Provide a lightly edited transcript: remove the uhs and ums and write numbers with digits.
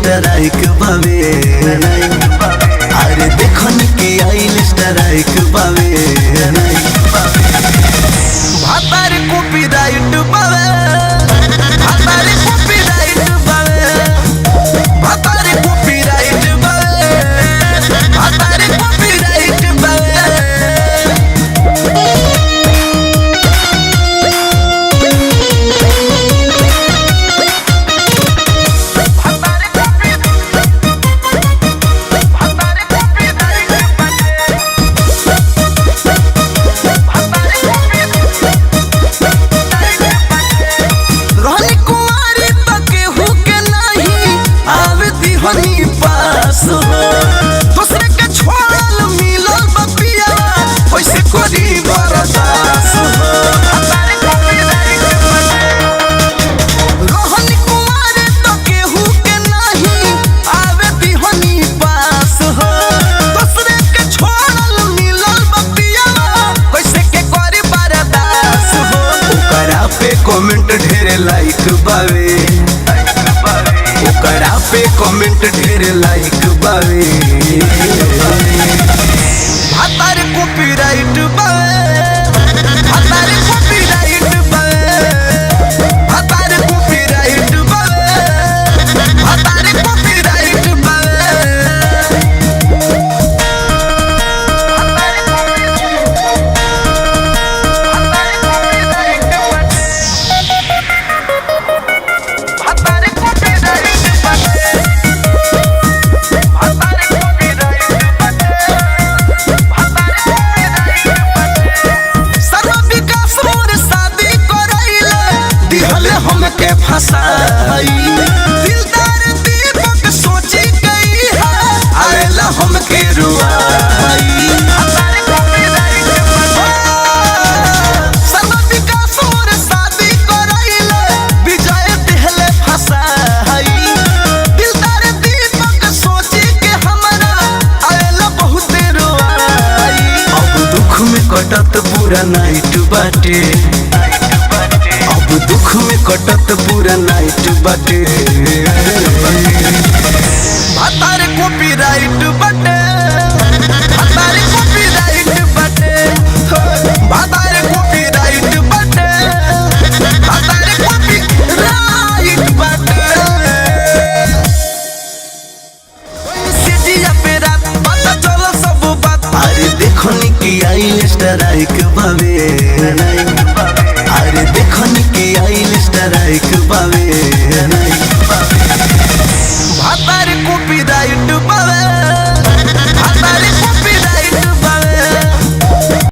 Strike बावे, अरे देखन के आइल स्ट्राइक बावे। भातार कॉपीराइट बावे, भातार कॉपीराइट बावे, भातार कॉपीराइट बावे, भातार कॉपीराइट बावे। दूसरे के छोड़ल मिलल बपिया वैसे करी बरदास रोहन कुमार तो केहू के नहीं आवे दिहनी पास हो। दूसरे के छोड़ल मिलल बपिया वैसे के करी बरदास हो। ओकरा पे कमेंट ढेर लाइक बावे, ओकरा पे कमेंट ढेर लाइक बावे। भातार कॉपीराइट बावे, भातार कॉपीराइट बावे, भातार कॉपीराइट बावे, भातार कॉपीराइट बावे। हमके फसाई दिलदार दीपक सोची गई है आएला हमके रुआई। सर्व विकास मोर शादी करैले विजय दिहले फसाई दिलदार दीपक सोची के हमरा आएला बहुत रुआई। अब दुख में कटत पूरा नाइट बाटे, अब दुख में कटत पूरा नाइट बाटे। भातार कॉपीराइट बाटे, भातार कॉपीराइट बाटे, भातार कॉपीराइट बाटे, भातार कॉपीराइट बाटे। सीढ़िया पे रात पता चलो सब बात, अरे देखो निकी आइल स्ट्राइक बावे, अरे देखन के आइल स्ट्राइक बावे।